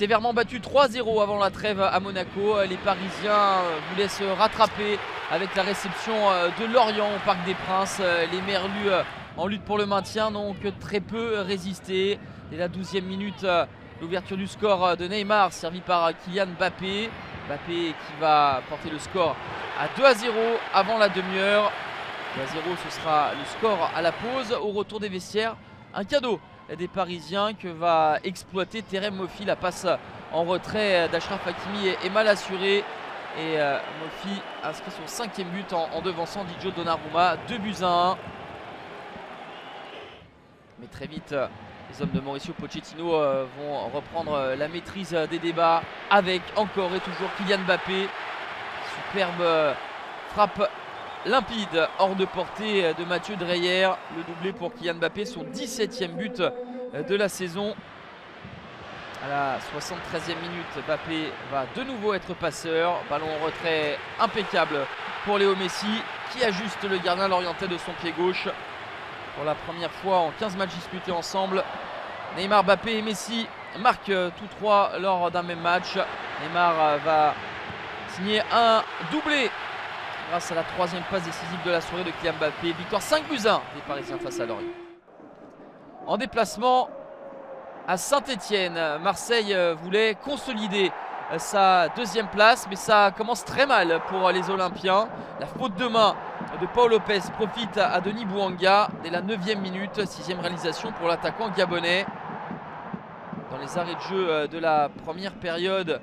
sévèrement battu 3-0 avant la trêve à Monaco. Les Parisiens voulaient se rattraper avec la réception de Lorient au Parc des Princes. Les Merlus en lutte pour le maintien n'ont que très peu résisté. Dès la 12e minute, l'ouverture du score de Neymar servi par Kylian Mbappé. Mbappé qui va porter le score à 2-0 avant la demi-heure. 2-0, ce sera le score à la pause. Au retour des vestiaires, un cadeau des Parisiens que va exploiter Terem Moffi. La passe en retrait d'Achraf Hakimi est mal assurée. Et Moffi inscrit son 5e but en devançant Didio Donnarumma. 2-1. Mais très vite, les hommes de Mauricio Pochettino vont reprendre la maîtrise des débats avec encore et toujours Kylian Mbappé. Superbe frappe limpide hors de portée de Mathieu Dreyer. Le doublé pour Kylian Mbappé, son 17e but de la saison. À la 73e minute, Mbappé va de nouveau être passeur. Ballon en retrait impeccable pour Léo Messi qui ajuste le gardien lorientais de son pied gauche. Pour la première fois en 15 matchs disputés ensemble, Neymar, Mbappé et Messi marquent tous trois lors d'un même match. Neymar va signer un doublé grâce à la 3e passe décisive de la soirée de Kylian Mbappé. Victoire 5-1 des Parisiens face à Lorient. En déplacement à Saint-Etienne, Marseille voulait consolider sa 2e place, mais ça commence très mal pour les Olympiens. La faute de main de Paul Lopez profite à Denis Bouanga dès la 9e minute. 6e réalisation pour l'attaquant gabonais. Dans les arrêts de jeu de la première période,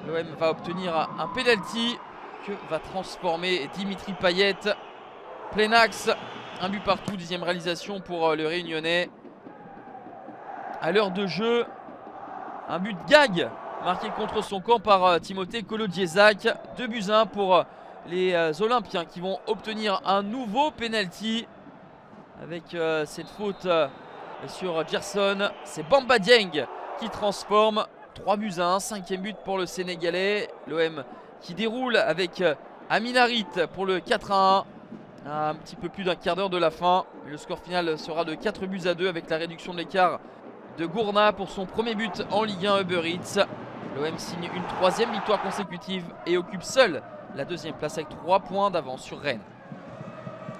l'OM va obtenir un penalty que va transformer Dimitri Payet. Plein axe, un but partout, 10e réalisation pour le Réunionnais. À l'heure de jeu, un but gag marqué contre son camp par Timothée Kolo-Djezak. 2-1 pour les Olympiens qui vont obtenir un nouveau penalty avec cette faute sur Gerson. C'est Bamba Dieng qui transforme. 3-1, 5e but pour le Sénégalais. L'OM qui déroule avec Amin Harit pour le 4-1. Un petit peu plus d'un quart d'heure de la fin. Le score final sera de 4-2 avec la réduction de l'écart de Gourna pour son premier but en Ligue 1 Uber Eats. L'OM signe une 3e victoire consécutive et occupe seul la 2e place avec 3 points d'avance sur Rennes.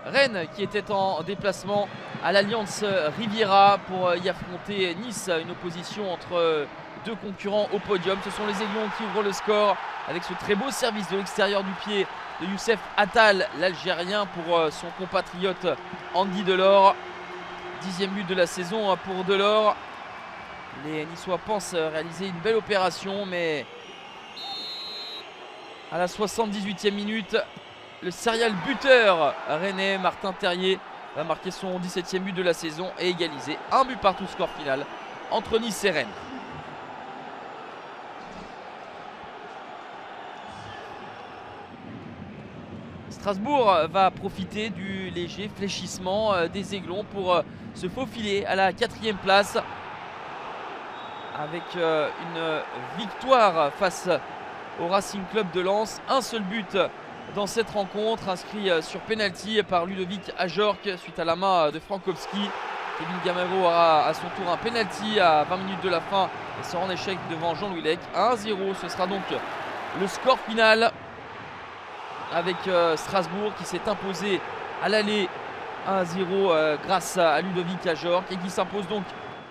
Rennes qui était en déplacement à l'Alliance Riviera pour y affronter Nice. Une opposition entre deux concurrents au podium. Ce sont les Aiglons qui ouvrent le score avec ce très beau service de l'extérieur du pied de Youssef Attal, l'Algérien, pour son compatriote Andy Delors. 10e but de la saison pour Delors. Les Niçois pensent réaliser une belle opération, mais à la 78e minute, le serial buteur rennais Martin Terrier va marquer son 17e but de la saison et égaliser un but partout, score final entre Nice et Rennes. Strasbourg va profiter du léger fléchissement des Aiglons pour se faufiler à la 4e place avec une victoire face au Racing Club de Lens. Un seul but dans cette rencontre, inscrit sur penalty par Ludovic Ajorc suite à la main de Frankowski. Kevin Gamero aura à son tour un penalty à 20 minutes de la fin et sera en échec devant Jean-Louis Lec. 1-0, ce sera donc le score final avec Strasbourg qui s'est imposé à l'aller 1-0 grâce à Ludovic Ajorc et qui s'impose donc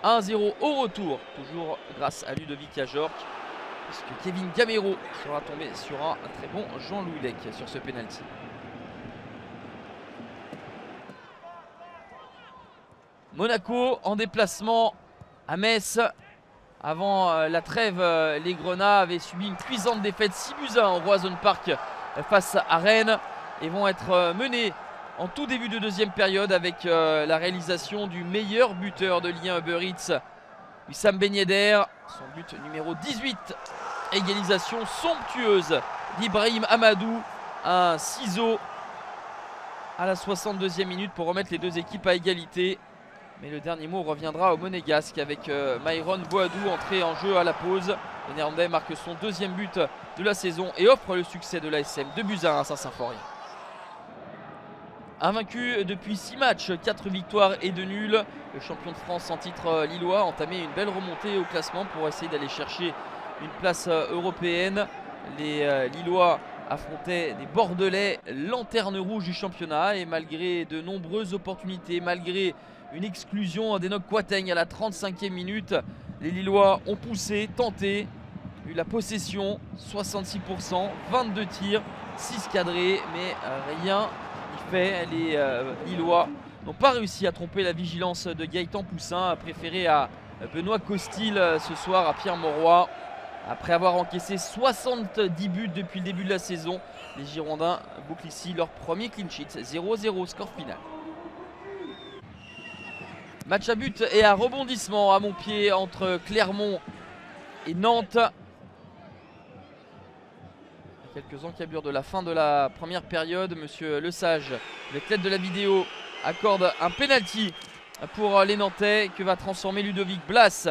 1-0 au retour, toujours grâce à Ludovic Ajorc, puisque Kevin Gamero sera tombé sur un très bon Jean-Louis Lec sur ce penalty. Monaco en déplacement à Metz. Avant la trêve, les Grenats avaient subi une cuisante défaite 6-1 au Roazhon Park face à Rennes et vont être menés en tout début de 2e période avec la réalisation du meilleur buteur de Ligue 1 Uber Eats, Wissam Ben Yedder, son but numéro 18. Égalisation somptueuse d'Ibrahim Amadou, un ciseau à la 62e minute pour remettre les deux équipes à égalité. Mais le dernier mot reviendra au Monégasque avec Myron Boadou entré en jeu à la pause. Le Néerlandais marque son 2e but de la saison et offre le succès de l'ASM 2-1 à Saint-Symphorien. Invaincu depuis 6 matchs, 4 victoires et 2 nuls. Le champion de France en titre lillois a entamé une belle remontée au classement pour essayer d'aller chercher une place européenne. Les Lillois affrontaient des Bordelais, lanterne rouge du championnat, et malgré de nombreuses opportunités, malgré une exclusion d'Enoch Kouateng à la 35e minute, les Lillois ont poussé, tenté, eu la possession, 66%, 22 tirs, 6 cadrés, mais rien n'y fait. Les Lillois n'ont pas réussi à tromper la vigilance de Gaëtan Poussin, préféré à Benoît Costil ce soir à Pierre Mauroy. Après avoir encaissé 70 buts depuis le début de la saison, les Girondins bouclent ici leur premier clean sheet, 0-0 score final. Match à but et à rebondissement à Montpied entre Clermont et Nantes. Quelques encablures de la fin de la première période. Monsieur Lesage, avec l'aide de la vidéo, accorde un penalty pour les Nantais que va transformer Ludovic Blas.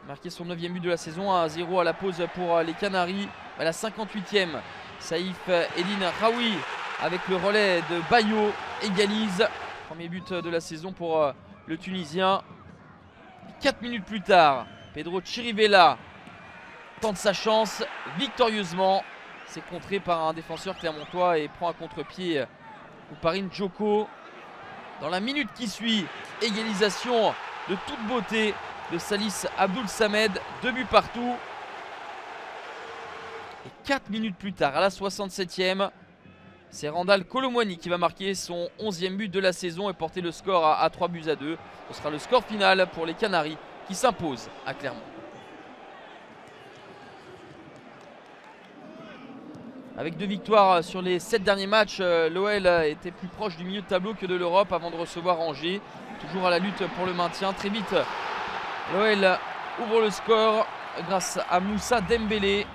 Marqué son 9e but de la saison, 1-0 à la pause pour les Canaries. À la 58e, Saïf Eline Raoui avec le relais de Bayo égalise. Premier but de la saison pour le Tunisien. 4 minutes plus tard, Pedro Chirivella tente sa chance victorieusement. C'est contré par un défenseur clermontois et prend à contre-pied Ouparine Djoko. Dans la minute qui suit, égalisation de toute beauté de Salis Abdoul Samed, 2 buts partout. Et 4 minutes plus tard, à la 67e, c'est Randall Colomwani qui va marquer son 11e but de la saison et porter le score à 3-2. Ce sera le score final pour les Canaries qui s'imposent à Clermont. Avec 2 victoires sur les 7 derniers matchs, l'OL était plus proche du milieu de tableau que de l'Europe avant de recevoir Angers. Toujours à la lutte pour le maintien. Très vite, l'OL ouvre le score grâce à Moussa Dembélé.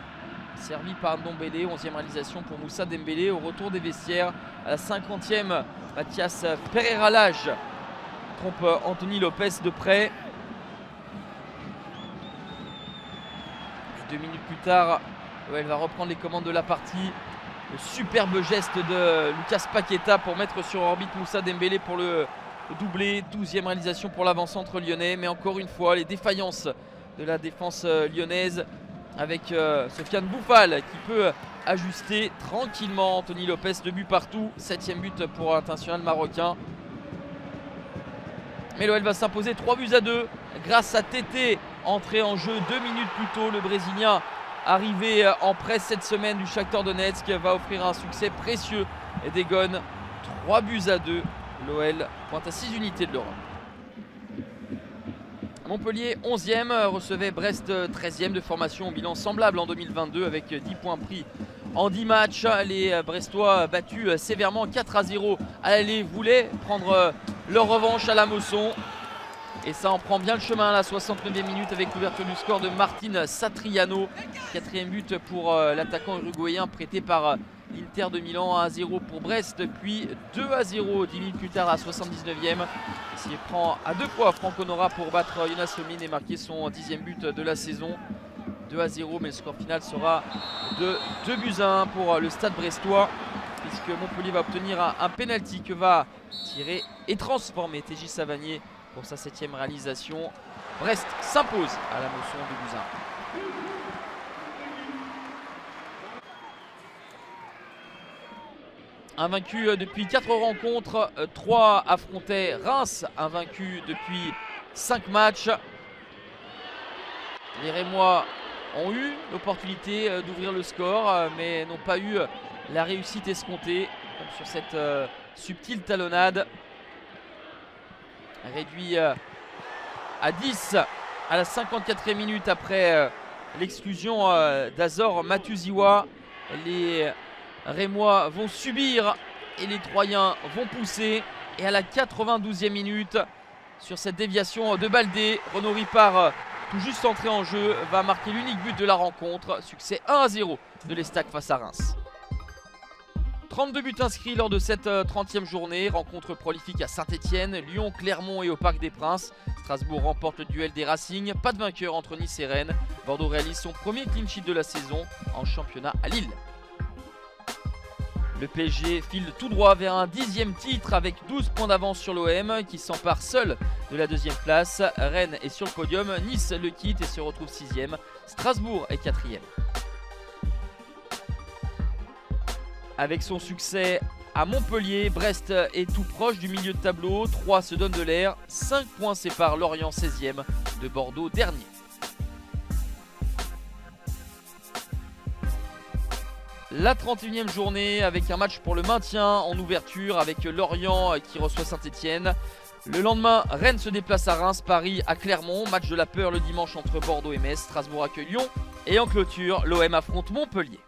Servi par Ndombele, 11e réalisation pour Moussa Dembélé. Au retour des vestiaires, à la 50e, Mathias Pereira-Lage trompe Anthony Lopez de près. Et 2 minutes plus tard, l'OL va reprendre les commandes de la partie. Le superbe geste de Lucas Paqueta pour mettre sur orbite Moussa Dembélé pour le doublé. 12e réalisation pour l'avant-centre lyonnais. Mais encore une fois, les défaillances de la défense lyonnaise avec Sofiane Bouffal qui peut ajuster tranquillement. Anthony Lopez, 2 buts partout. 7e but pour l'international marocain. Mais l'OL va s'imposer 3-2 grâce à Tété, entré en jeu 2 minutes plus tôt. Le Brésilien arrivé en presse cette semaine du Shakhtar Donetsk va offrir un succès précieux et dégonne 3-2. L'OL pointe à 6 unités de l'Europe. Montpellier 11e recevait Brest 13e de formation au bilan semblable en 2022 avec 10 points pris en 10 matchs. Les Brestois battus sévèrement 4-0 à l'aller voulaient prendre leur revanche à la Mosson. Et ça en prend bien le chemin à la 69e minute avec l'ouverture du score de Martin Satriano. 4e but pour l'attaquant uruguayen prêté par l'Inter de Milan, 1-0 pour Brest, puis 2-0 10 minutes plus tard à la 79e. S'il prend à 2 fois Franck Honora pour battre Jonas Omlin et marquer son 10e but de la saison. 2-0, mais le score final sera de 2-1 pour le Stade brestois, puisque Montpellier va obtenir un penalty que va tirer et transformer TJ Savanier pour sa 7e réalisation. Brest s'impose à la Mosson, 2-1. Invaincu depuis 4 rencontres, 3 affrontaient Reims, invaincu depuis 5 matchs. Les Rémois ont eu l'opportunité d'ouvrir le score, mais n'ont pas eu la réussite escomptée, comme sur cette subtile talonnade. Réduit à 10 à la 54e minute après l'exclusion d'Azor Matuziwa. Les Rémois vont subir et les Troyens vont pousser. Et à la 92e minute, sur cette déviation de Baldé, Renaud Ripard, tout juste entré en jeu, va marquer l'unique but de la rencontre. Succès 1-0 de l'Estac face à Reims. 32 buts inscrits lors de cette 30e journée. Rencontre prolifique à Saint-Etienne, Lyon, Clermont et au Parc des Princes. Strasbourg remporte le duel des Racing. Pas de vainqueur entre Nice et Rennes. Bordeaux réalise son premier clean sheet de la saison en championnat à Lille. Le PSG file tout droit vers un 10e titre avec 12 points d'avance sur l'OM qui s'empare seul de la 2e place. Rennes est sur le podium, Nice le quitte et se retrouve 6e. Strasbourg est 4e. Avec son succès à Montpellier, Brest est tout proche du milieu de tableau. 3 se donnent de l'air, 5 points séparent Lorient 16e de Bordeaux dernier. La 31e journée avec un match pour le maintien en ouverture avec Lorient qui reçoit Saint-Etienne. Le lendemain, Rennes se déplace à Reims, Paris à Clermont. Match de la peur le dimanche entre Bordeaux et Metz. Strasbourg accueille Lyon. Et en clôture, l'OM affronte Montpellier.